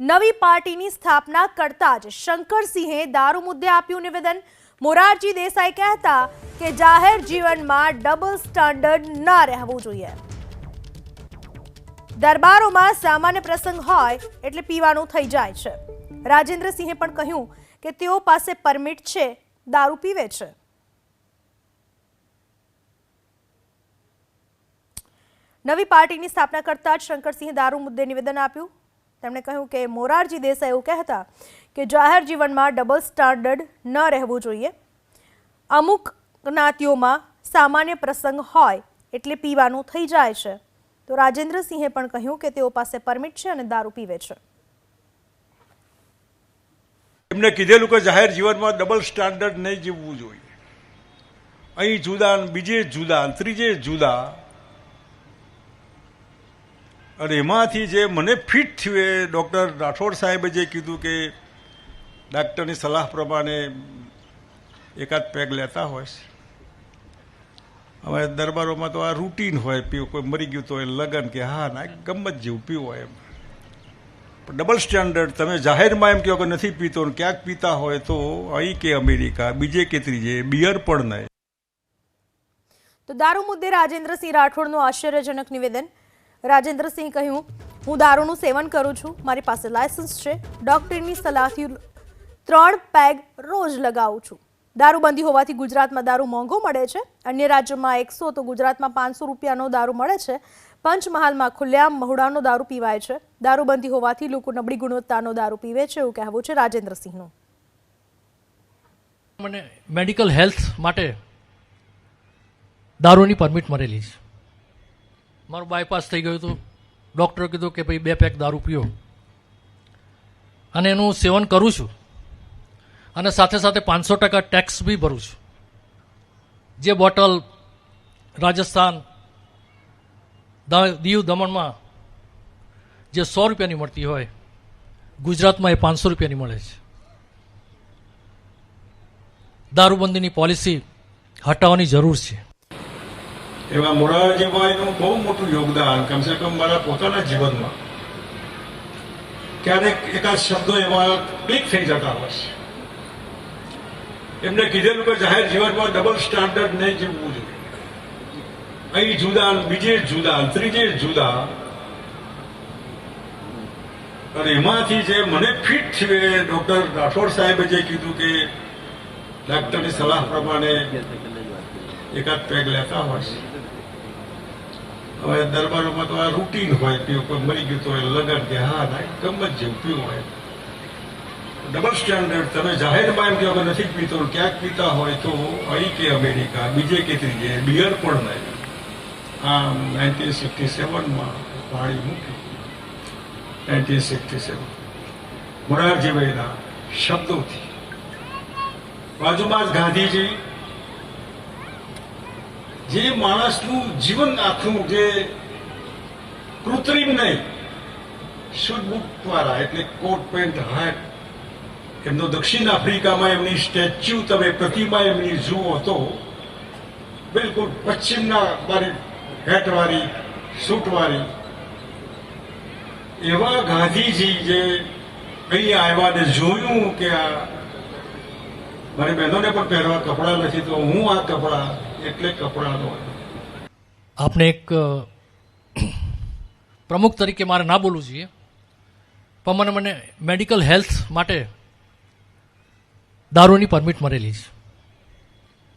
નવી પાર્ટીની સ્થાપના કરતા જ શંકરસિંહે દારૂ મુદ્દે આપ્યું નિવેદન। મોરારજી દેસાઈ કહેતા કે જાહેર જીવનમાં ડબલ સ્ટાન્ડર્ડ ન રહેવું જોઈએ। દરબારોમાં સામાન્ય પ્રસંગ હોય એટલે પીવાનું થઈ જાય છે। રાજેન્દ્રસિંહે પણ કહ્યું કે તેઓ પાસે પરમિટ છે, દારૂ પીવે છે। નવી પાર્ટીની સ્થાપના કરતા જ શંકરસિંહે દારૂ મુદ્દે નિવેદન આપ્યું। તેમણે કહ્યું કે મોરારજી દેસાઈ એવું કહેતા કે જાહેર જીવનમાં ડબલ સ્ટાન્ડર્ડ ન રહેવું જોઈએ। અમુક જ્ઞાતિઓમાં સામાન્ય પ્રસંગ હોય એટલે પીવાનું થઈ જાય છે। તો રાજેન્દ્રસિંહે પણ કહ્યું કે તેઓ પાસે પરમિટ છે અને દારૂ પીવે છે। એમને કીધેલું કે જાહેર જીવનમાં ડબલ સ્ટાન્ડર્ડ નહીં જીવવું જોઈએ। અહીં જુદા, બીજે જુદા, ત્રીજે જુદા, અને એમાંથી જે મને ફિટ થયું એ ડૉક્ટર રાઠોડ સાહેબે જે કીધું કે ડાક્ટરની સલાહ પ્રમાણે એકાદ પેગ લેતા હોય છે। હવે દરબારોમાં તો આ રૂટીન હોય, પીવું, કોઈ મરી ગયું તો એ લગન કે હા ના ગમત જેવું પીવું હોય એમ। પણ ડબલ સ્ટાન્ડર્ડ તમે જાહેરમાં એમ કહો કે નથી પીતો, ક્યાંક પીતા હોય તો અહીં કે અમેરિકા, બીજે કે ત્રીજે, બિયર પણ નહીં। તો દારૂ મુદ્દે રાજેન્દ્રસિંહ રાઠોડનું આશ્ચર્યજનક નિવેદન। રાજેન્દ્રસિંહ કહ્યું, હું દારૂનું સેવન કરું છું, મારી પાસે લાયસન્સ છે, ડોક્ટરની સલાહથી 3 પેગ રોજ લગાવું છું। દારૂબંધી હોવાથી ગુજરાતમાં દારૂ મોંઘો મળે છે। અન્ય રાજ્યોમાં 100 તો ગુજરાતમાં 500 રૂપિયાનો દારૂ મળે છે। પંચમહાલમાં ખુલ્લેઆમ મહુડાનો દારૂ પીવાય છે। દારૂબંધી હોવાથી લોકો નબળી ગુણવત્તાનો દારૂ પીવે છે, એવું કહેવું છે રાજેન્દ્રસિંહનું। મને મેડિકલ હેલ્થ માટે દારૂની પરમિટ મળેલી છે। મારું બાયપાસ થઈ ગયું હતું, ડૉક્ટરે કીધું કે ભાઈ 2 પેક દારૂ પીઓ, અને એનું સેવન કરું છું, અને સાથે સાથે 500% ટેક્સ બી ભરું છું। જે બોટલ રાજસ્થાન, દીવ દમણમાં જે 100 રૂપિયાની મળતી હોય, ગુજરાતમાં એ 500 રૂપિયાની મળે છે। દારૂબંધીની પોલિસી હટાવવાની જરૂર છે। એમાં મોરારજીભાઈનું બહુ મોટું યોગદાન, કમસે કમ મારા પોતાના જીવનમાં ક્યારેક એકાદ શબ્દો એવા ક્લિક થઈ જતા હોય છે। એમને કીધેલું કે જાહેર જીવનમાં ડબલ સ્ટાન્ડર્ડ નહીં જીવવું જોઈએ। અહીં જુદા, બીજે જુદા, ત્રીજે જુદા, અને એમાંથી જે મને ફિટ થયું એ ડૉક્ટર રાઠોડ સાહેબે જે કીધું કે ડાક્ટરની સલાહ પ્રમાણે એકાદ પેગ લેતા હોય છે। હવે દરબારોમાં તો આ રૂટીન હોય, પીવું, કોઈ મરી ગયું તો એ લગન કે હા ના ગમત જેવું પીવું હોય। ડબલ સ્ટાન્ડર્ડ તમે જાહેરમાં એમ કહો કે નથી પીતો, ક્યાંક પીતા હોય તો અહીં કે અમેરિકા, બીજે કે ત્રીજે, બિયર પણ નહીં। આ 1967માં પાણી મૂકી, 1967 મોરારજીભાઈના શબ્દોથી। બાજુમાં જ ગાંધીજી, જે માણસનું જીવન આખું જે કૃત્રિમ નહીં, શુદ્ધ બુટવાળા, એટલે કોટ પેન્ટ હાટ, એમનો દક્ષિણ આફ્રિકામાં એમની સ્ટેચ્યુ, તમે પ્રતિમા એમની જુઓ તો બિલકુલ પશ્ચિમના મારી હેટવાળી, સૂટવાળી, એવા ગાંધીજી જે અહીં આવ્યા ને જોયું કે આ મારી બહેનોને પણ પહેરવા કપડાં નથી, તો હું આ કપડાં એટલે કપડાનો। આપને એક પ્રમુખ તરીકે મારે ના બોલવું જોઈએ, પણ મને મેડિકલ હેલ્થ માટે દારૂની પરમિટ મળેલી છે।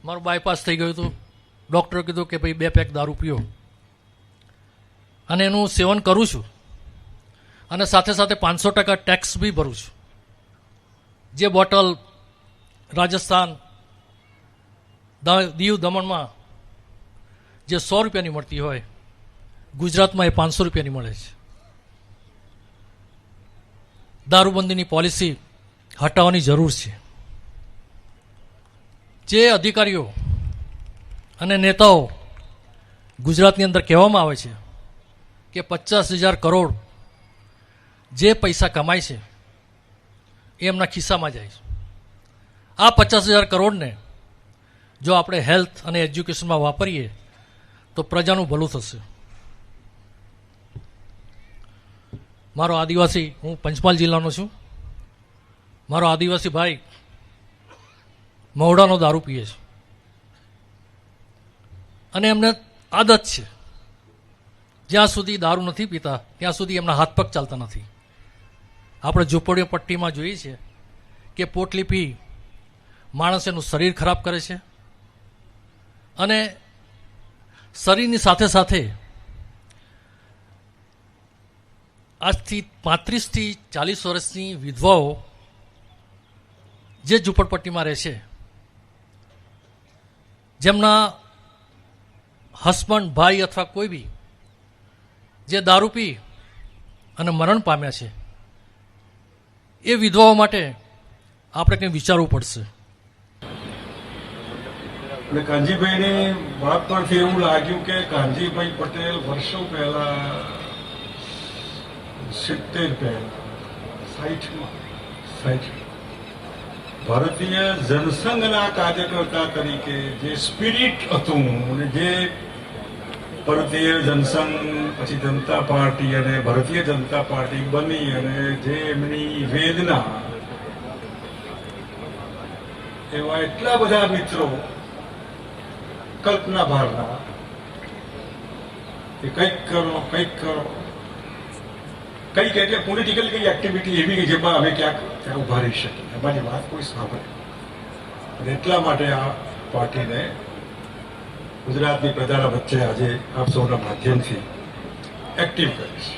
મારું બાયપાસ થઈ ગયું હતું, ડૉક્ટરે કીધું કે ભાઈ 2 પેક દારૂ પીઓ, અને એનું સેવન કરું છું, અને સાથે સાથે 500% ટેક્સ બી ભરું છું। જે બોટલ રાજસ્થાન, દીવ દમણમાં જે 100 રૂપિયાની મળતી હોય, ગુજરાતમાં એ 500 રૂપિયાની મળે છે। દારૂબંધીની પોલિસી હટાવવાની જરૂર છે। જે અધિકારીઓ અને નેતાઓ ગુજરાતની અંદર કહેવામાં આવે છે કે 50,000 કરોડ જે પૈસા કમાય છે એ એમના ખિસ્સામાં જાય છે। આ 50,000 કરોડને જો આપણે હેલ્થ અને એજ્યુકેશનમાં વાપરીએ તો પ્રજાનું ભલું થશે। મારો આદિવાસી, હું પંચમહાલ જિલ્લાનો છું. મારો આદિવાસી ભાઈ મહુડાનો દારૂ પીએ છે અને એમને આદત છે, જ્યાં સુધી દારૂ નથી પીતા ત્યાં સુધી એમના હાથ પગ ચાલતા નથી. આપણે ઝૂંપડીઓ પટ્ટીમાં જોઈએ છીએ કે પોટલી પી માણસ એનું શરીર ખરાબ કરે છે અને શરીરની સાથે સાથે આજથી 35 થી 40 વર્ષની વિધવાઓ જે ઝૂંપડપટ્ટીમાં રહે છે, જેમના હસબન્ડ, ભાઈ અથવા કોઈ બી જે દારૂ પી અને મરણ પામ્યા છે, એ વિધવાઓ માટે આપણે કંઈ વિચારવું પડશે. અને કાનજીભાઈની વાત પરથી એવું લાગ્યું કે કાનજીભાઈ પટેલ વર્ષો પહેલા 70 પહેલા 60 ભારતીય જનસંઘના કાર્યકર્તા તરીકે જે સ્પિરિટ હતું અને જે ભારતીય જનસંઘ પછી જનતા પાર્ટી અને ભારતીય જનતા પાર્ટી બની અને જે એમની વેદના, એવા એટલા બધા મિત્રો કલ્પના બહારના કે કંઈક કરો કંઈક એટલે પોલિટિકલ કઈ એક્ટિવિટી એવી કે જેમાં અમે ક્યાંક ત્યાં ઉભા રહી શકીએ, અમારી વાત કોઈ સાંભળે. અને એટલા માટે આ પાર્ટીને ગુજરાતની પ્રજાના વચ્ચે આજે આપ સૌના માધ્યમથી એક્ટિવ કરી છે.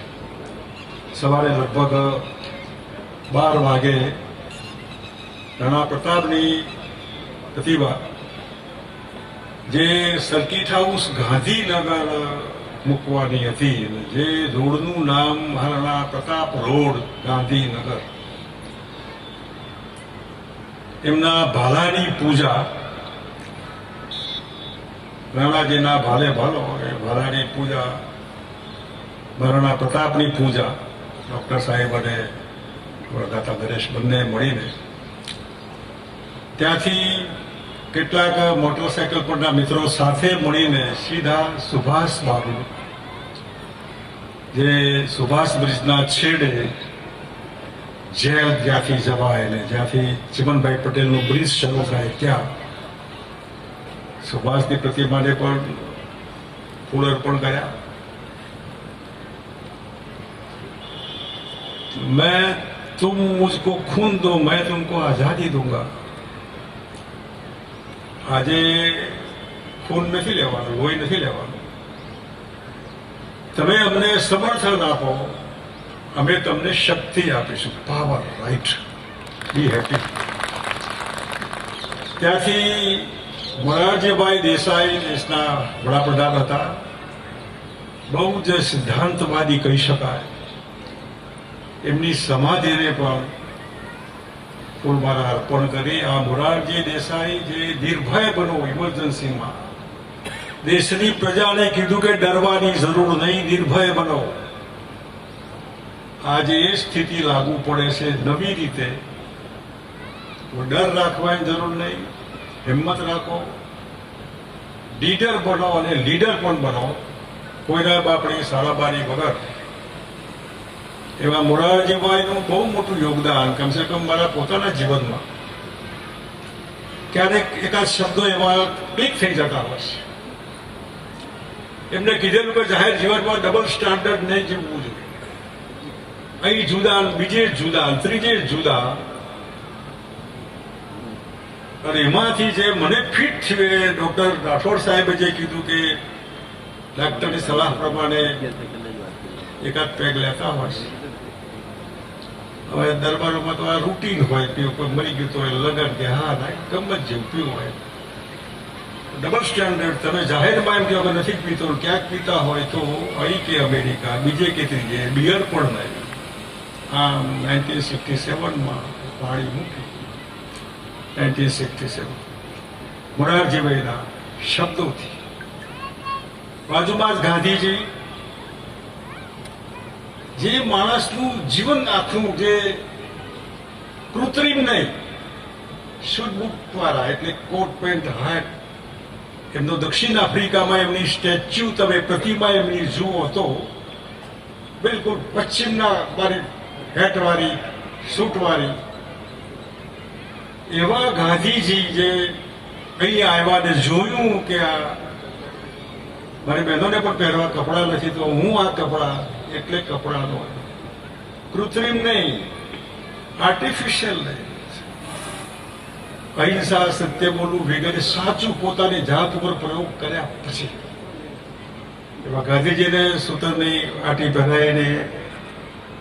સવારે લગભગ 12 વાગે રાણા પ્રતાપની પ્રતિભા જે સર્કિટ હાઉસ ગાંધીનગર મૂકવાની હતી, જે રોડનું નામ મહારાણા પ્રતાપ રોડ ગાંધીનગર, એમના ભાલાની પૂજા, રાણાજીના ભાલે ભાલો એ ભાલાની પૂજા, મહારાણા પ્રતાપની પૂજા ડોક્ટર સાહેબ અને દાતા નરેશ બંને મળીને ત્યાંથી કેટલાક મોટરસાયકલ પરના મિત્રો સાથે મળીને સીધા સુભાષ બાબુ, જે સુભાષ બ્રિજના છેડે જેલ જ્યાંથી જવાય ને જ્યાંથી ચિમનભાઈ પટેલનું બ્રિજ શરૂ થાય ત્યાં સુભાષની પ્રતિમાને પણ ફૂલ અર્પણ કર્યા. मैं तुम मुझको खून दो मैं तुमको आजादी दूंगा. આજે ખૂન નથી લેવાનું, લોહી નથી લેવાનું. તમે અમને સમર્થન આપો, અમે તમને શક્તિ આપીશું, પાવર, રાઈટ, બી હેપી. ત્યાંથી મોરારજીભાઈ દેસાઈ દેશના વડાપ્રધાન હતા, બહુ જ સિદ્ધાંતવાદી કહી શકાય. એમની સમાધિને પણ ફૂલમાળા અર્પણ કરી. આ મોરારજી દેસાઈ જે નિર્ભય બનો ઇમરજન્સીમાં દેશની પ્રજાને કીધું કે ડરવાની જરૂર નહીં, નિર્ભય બનો. આજે એ સ્થિતિ લાગુ પડે છે નવી રીતે. ડર રાખવાની જરૂર નહીં, હિંમત રાખો, લીડર બનો અને લીડર પણ બનો, કોઈના બાપની સારાબારી વગર. એવા મોરારજીભાઈનું બહુ મોટું યોગદાન કમસે કમ મારા પોતાના જીવનમાં ક્યારેક એકાદ શબ્દો એવા ક્લિક થઈ જતા હોય છે. એમને કીધેલું કે જાહેર જીવનમાં ડબલ સ્ટાન્ડર્ડ નહીં જીવવું જોઈએ. અહીં જુદા, બીજે જુદા, ત્રીજે જુદા. અને એમાંથી જે મને ફિટ થયું એ ડોક્ટર રાઠોડ સાહેબે જે કીધું કે ડાક્ટરની સલાહ પ્રમાણે એકાદ પેગ લેતા હોય છે. હવે દરબારોમાં તો આ રૂટીન હોય, પીવું કોઈ મરી ગયું તો લગન કે હા ના ગમત જેવું પીવું હોય. Double standard. તમે જાહેરમાં એમ કે નથી પીતો, ક્યાંક પીતા હોય તો અહીં કે અમેરિકા, બીજે કે ત્રીજે, બિયર પણ નહીં. આમ 1967માં પાણી મૂકી, 1967 મોરારજીભાઈના શબ્દોથી. બાજુમાં જ ગાંધીજી, જે માણસનું જીવન આખું જે કૃત્રિમ નહીં, શુદ્ધ બુકવાળા એટલે કોટ પેન્ટ હાટ. એમનો દક્ષિણ આફ્રિકામાં એમની સ્ટેચ્યુ, તમે પ્રતિમા એમની જુઓ તો બિલકુલ પશ્ચિમના મારી હેટવાળી સૂટવાળી એવા ગાંધીજી જે અહીંયા આવ્યા ને જોયું કે આ મારી બહેનોને પણ પહેરવા કપડાં નથી તો હું આ કપડાં એટલે કપડાનો કૃત્રિમ નહીં, આર્ટિફિશિયલ નહીં, અહિંસા, સત્ય બોલવું વગેરે સાચું પોતાની જાત ઉપર પ્રયોગ કર્યા પછી એવા ગાંધીજીને સૂતરની આટી પહેરાઈને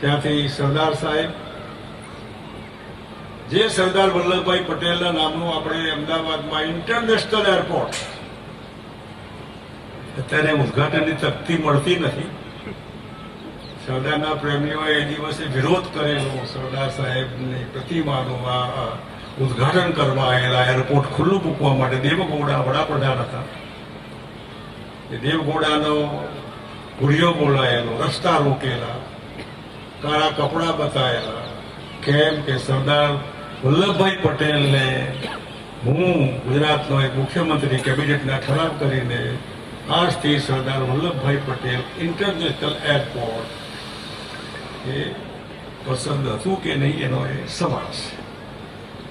ત્યાંથી સરદાર સાહેબ, જે સરદાર વલ્લભભાઈ પટેલના નામનું આપણે અમદાવાદમાં ઇન્ટરનેશનલ એરપોર્ટ અત્યારે ઉદઘાટનની તકતી મળતી નથી. સરદારના પ્રેમીઓએ એ દિવસે વિરોધ કરેલો સરદાર સાહેબની પ્રતિમાનો ઉદઘાટન કરવા આવેલા એરપોર્ટ ખુલ્લું મૂકવા માટે. દેવગૌડા વડાપ્રધાન હતા. એ દેવગૌડાનો ઘુડિયો બોલાયેલો, રસ્તા રોકેલા, કાળા કપડા બતાવેલા. કેમ કે સરદાર વલ્લભભાઈ પટેલને હું ગુજરાતનો એક મુખ્યમંત્રી કેબિનેટના ઠરાવ કરીને આજથી સરદાર વલ્લભભાઈ પટેલ ઇન્ટરનેશનલ એરપોર્ટ એ પસંદ હતું કે નહીં એનો એ સવાલ છે.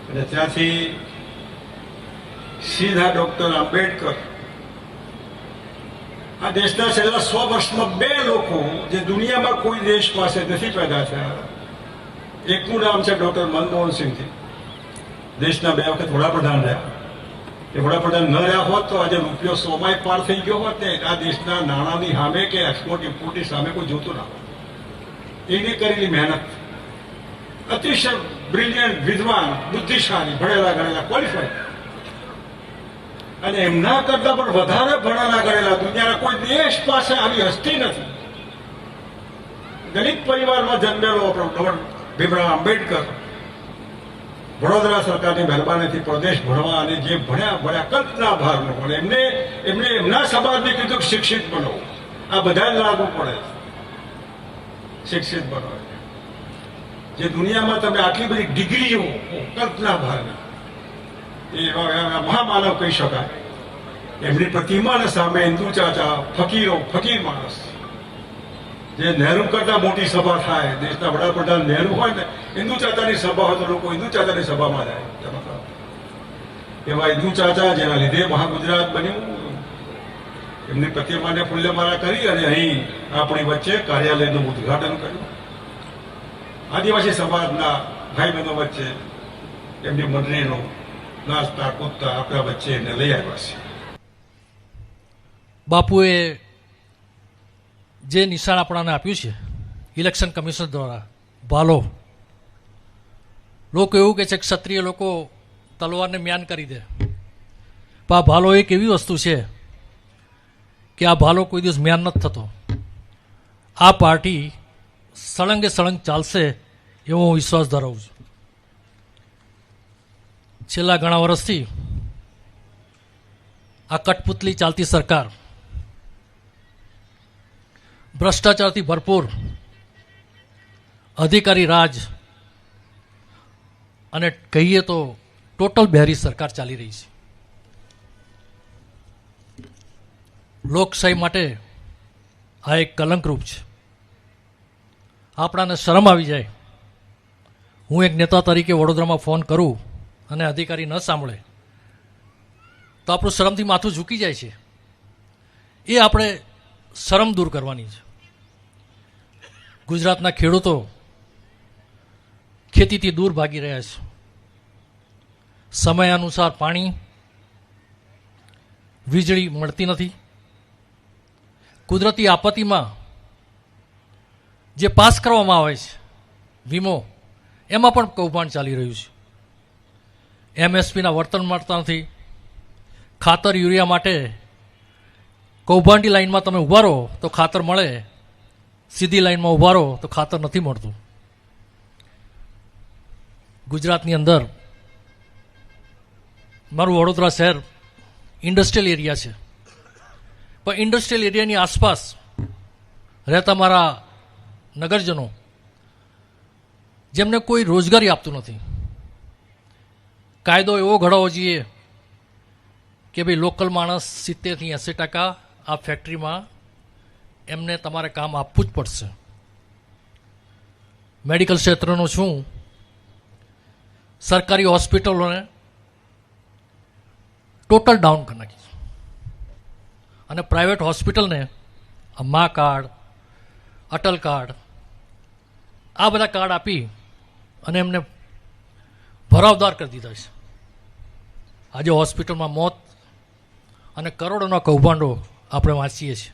અને ત્યાંથી સીધા ડોક્ટર આંબેડકર. આ દેશના છેલ્લા 100 વર્ષમાં 2 લોકો જે દુનિયામાં કોઈ દેશ પાસે નથી પેદા થયા. એકનું નામ છે ડોક્ટર મનમોહન સિંહજી, દેશના 2 વખત વડાપ્રધાન રહ્યા. એ વડાપ્રધાન ન રહ્યા હોત તો આજે રૂપિયો 100 પાર થઈ ગયો હોત ને આ દેશના નાણાંની સામે કે એક્સપોર્ટ ઇમ્પોર્ટની સામે કોઈ જોતું ના હોત. એની કરેલી મહેનત, અતિશય બ્રિલિયન્ટ, વિદ્વાન, બુદ્ધિશાળી, ભણેલા ગણેલા, ક્વોલિફાઈડ, અને એમના કરતા પણ વધારે ભણેલા ગણેલા દુનિયાના કોઈ દેશ પાસે આવી હસ્તી નથી. દલિત પરિવારમાં જન્મેલો ડોક્ટર ભીમરાવ આંબેડકર વડોદરા સરકારની મહેરબાનીથી પ્રદેશ ભણવા અને જે ભણ્યા કલ્પના ભાર ન પડે. એમને એમના સમાજને કીધું કે શિક્ષિત બનો. આ બધા જ લાગુ પડે, શિક્ષિત બનો. જે દુનિયામાં તમે આટલી બધી ડિગ્રીઓ કલ્પના ભારની, એ મહામાનવ કહી શકાય. એમની પ્રતિમાને સામે હિન્દુ ચાચા, ફકીર માણસ, જે નહેરુ કરતા મોટી સભા થાય, દેશના વડાપ્રધાન નહેરુ હોય ને, હિન્દુ ચાચાની સભા હોય તો લોકો હિન્દુ ચાચાની સભામાં જાય. એવા હિન્દુ ચાચા જેના લીધે મહાગુજરાત બન્યું, એમની પ્રતિમાને ફૂલ્યમાળા કરી અને અહીં આપણી વચ્ચે કાર્યાલયનું ઉદઘાટન કર્યું. આદિવાસી સમાજના ભાઈ બહેનો વચ્ચે એમની મંડળીનો નાચતા કૂદતા આપણા વચ્ચે એને લઈ આવ્યા છે. બાપુએ જે નિશાન આપણાને આપ્યું છે ઇલેક્શન કમિશન દ્વારા, ભાલો. લોકો એવું કહે છે કે ક્ષત્રિય લોકો તલવારને મ્યાન કરી દે, પણ આ ભાલો એક એવી વસ્તુ છે કે આ ભાલો કોઈ દિવસ મ્યાન નથી થતો. આ પાર્ટી સળંગે સળંગ ચાલશે એવો હું વિશ્વાસ ધરાવું છું. છેલ્લા ઘણા વર્ષથી આ કઠપુતલી ચાલતી સરકાર ભ્રષ્ટાચારથી ભરપૂર, અધિકારી રાજ અને કહીએ તો ટોટલ બહેરી સરકાર ચાલી રહી છે. લોકશાહી માટે આ એક કલંકરૂપ છે. આપણાને શરમ આવી જાય, હું એક નેતા તરીકે વડોદરામાં ફોન કરું અને અધિકારી ન સાંભળે તો આપણું શરમથી માથું ઝૂકી જાય છે. એ આપણે શરમ દૂર કરવાની છે. ગુજરાતના ખેડૂતો ખેતીથી દૂર ભાગી રહ્યા છે. સમય અનુસાર પાણી, વીજળી મળતી નથી. કુદરતી આપત્તિમાં જે પાસ કરવામાં આવે છે વીમો, એમાં પણ કૌભાંડ ચાલી રહ્યું છે. એમએસપીના વર્તન મળતા નથી. ખાતર યુરિયા માટે કૌભાંડી લાઈનમાં તમે ઊભા રહો તો ખાતર મળે, સીધી લાઈનમાં ઊભા રહો તો ખાતર નથી મળતું. ગુજરાતની અંદર મારું વડોદરા શહેર ઇન્ડસ્ટ્રીયલ એરિયા છે, પણ ઇન્ડસ્ટ્રીયલ એરિયાની આસપાસ રહેતા મારા નગરજનો જેમને કોઈ રોજગારી આપતું નથી. કાયદો એવો ઘડાવવો જોઈએ કે ભાઈ લોકલ માણસ 70 થી 80% આ ફેક્ટરીમાં એમને તમારે કામ આપવું જ પડશે. મેડિકલ ક્ષેત્રનો છું. સરકારી હોસ્પિટલોને ટોટલ ડાઉન કરી નાખી છે અને પ્રાઇવેટ હોસ્પિટલને આ મા કાર્ડ, અટલ કાર્ડ, આ બધા કાર્ડ આપી અને એમને ભરાવદાર કરી દીધા છે. આજે હોસ્પિટલમાં મોત અને કરોડોના કૌભાંડો આપણે વાંચીએ છીએ.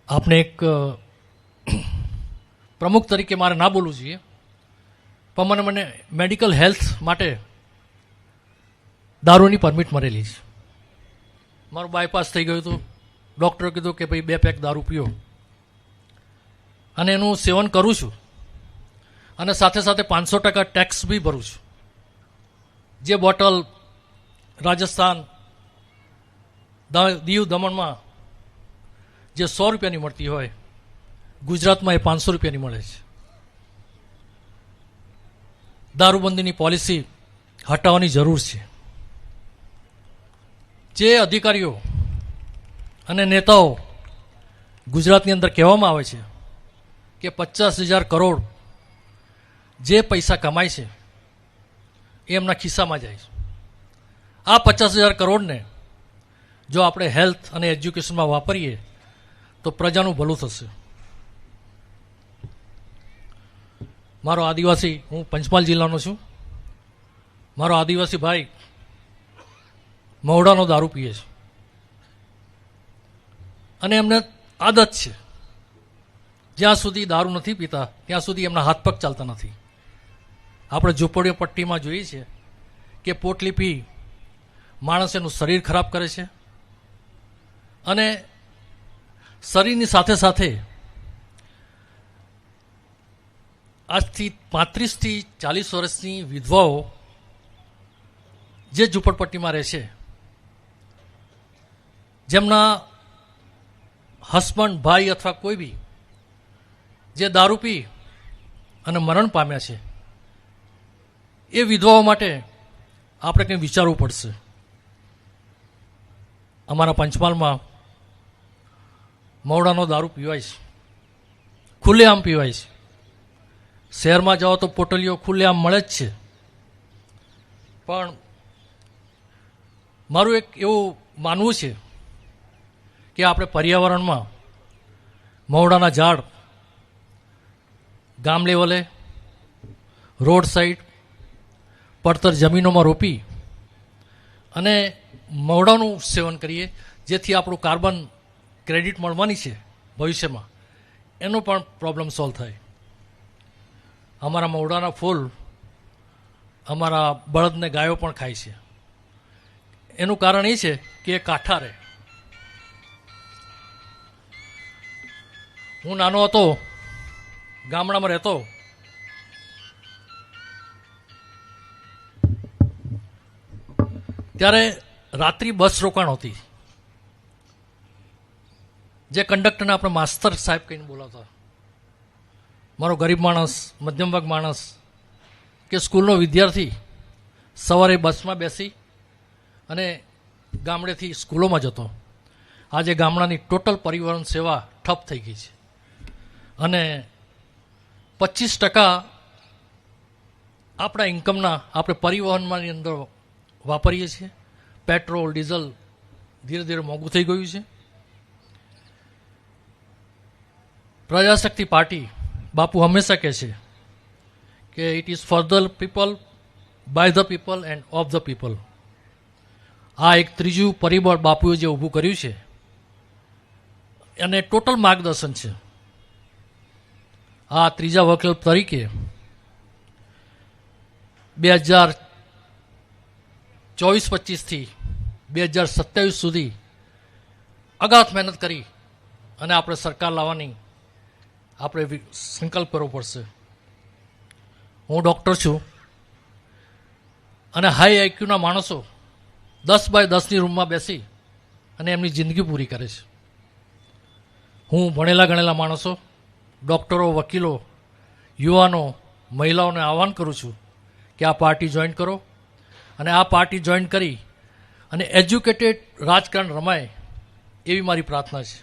આપને એક પ્રમુખ તરીકે મારે ના બોલવું જોઈએ, પણ મને મેડિકલ હેલ્થ માટે દારૂની પરમિટ મળેલી છે. મારું બાયપાસ થઈ ગયું હતું. ડૉક્ટરે કીધું કે ભાઈ 2 પેક દારૂ પીઓ, અને એનું સેવન કરું છું અને સાથે સાથે 500% ટેક્સ બી ભરું છું. જે બોટલ રાજસ્થાન, દીવ દમણમાં જે 100 રૂપિયાની મળતી હોય, ગુજરાતમાં એ 500 રૂપિયાની મળે છે. દારૂબંધીની પોલિસી હટાવવાની જરૂર છે. જે અધિકારીઓ અને નેતાઓ ગુજરાતની અંદર કહેવામાં આવે છે કે 50,000 કરોડ જે પૈસા કમાય છે એ એમના ખિસ્સામાં જાય છે. આ 50,000 કરોડને જો આપણે હેલ્થ અને એજ્યુકેશનમાં વાપરીએ તો પ્રજાનું ભલું થશે. મારો આદિવાસી, હું પંચમહાલ જિલ્લાનો છું. મારો આદિવાસી ભાઈ મહુડાનો દારૂ પીએ છે અને એમને આદત છે. જ્યાં સુધી દારૂ નથી પીતા ત્યાં સુધી એમના હાથ પગ ચાલતા નથી. આપણે ઝૂંપડીઓ પટ્ટીમાં જોઈએ છીએ કે પોટલી પી માણસ એનું શરીર ખરાબ કરે છે અને શરીરની સાથે સાથે આજથી 35 થી 40 વર્ષની વિધવાઓ જે ઝૂંપડપટ્ટીમાં રહે છે, જેમના હસબન્ડ, ભાઈ અથવા કોઈ બી જે દારૂ પી અને મરણ પામ્યા છે, એ વિધવાઓ માટે આપણે કંઈ વિચારવું પડશે. અમારા પંચમહાલમાં મહુડાનો દારૂ પીવાય છે, ખુલ્લેઆમ પીવાય છે. શહેરમાં જાઓ તો પોટલીઓ ખુલ્લેઆમ મળે જ છે. પણ મારું એક એવું માનવું છે કે આપણે પર્યાવરણમાં મહુડાના ઝાડ ગામ લેવલે, રોડ સાઈડ, પડતર જમીનોમાં રોપી અને મહુડાનું સેવન કરીએ, જેથી આપણું કાર્બન ક્રેડિટ મળવાની છે ભવિષ્યમાં, એનો પણ પ્રોબ્લેમ સોલ્વ થાય. અમારા મહુડાના ફૂલ અમારા બળદને ગાયો પણ ખાય છે. એનું કારણ એ છે કે એ કાંઠા રહે. હું નાનો હતો, ગામડામાં રહેતો, ત્યારે રાત્રિ બસ રોકાણ હતી. જે કંડક્ટરને આપણે માસ્તર સાહેબ કહીને બોલાવતા. મારો ગરીબ માણસ, મધ્યમ વર્ગ માણસ કે સ્કૂલનો વિદ્યાર્થી સવારે બસમાં બેસી અને ગામડેથી સ્કૂલોમાં જતો. આજે ગામડાની ટોટલ પરિવહન સેવા ઠપ થઈ ગઈ છે અને 25% આપણા ઇન્કમના આપણે પરિવહનમાં અંદર વાપરીએ છીએ. પેટ્રોલ, ડીઝલ ધીરે ધીરે મોંઘું થઈ ગયું છે. પ્રજાશક્તિ પાર્ટી બાપુ હંમેશા કહે છે કે it is for the people, by the people and of the people. આ એક ત્રીજું પરિબળ બાપુએ જે ઊભું કર્યું છે અને ટોટલ માર્ગદર્શન છે. આ ત્રીજા વકીલ તરીકે 2024-25થી 2027 સુધી અગાધ મહેનત કરી અને આપણે સરકાર લાવવાની આપણે સંકલ્પ કરવો પડશે. હું ડૉક્ટર છું અને હાઈ આઈક્યુના માણસો 10x10ની રૂમમાં બેસી અને એમની જિંદગી પૂરી કરે છે. હું ભણેલા ગણેલા માણસો, ડૉક્ટરો, વકીલો, યુવાનો, મહિલાઓને આહ્વાન કરું છું કે આ પાર્ટી જોઈન કરો અને આ પાર્ટી જોઈન કરી અને એજ્યુકેટેડ રાજકારણ રમાય એવી મારી પ્રાર્થના છે.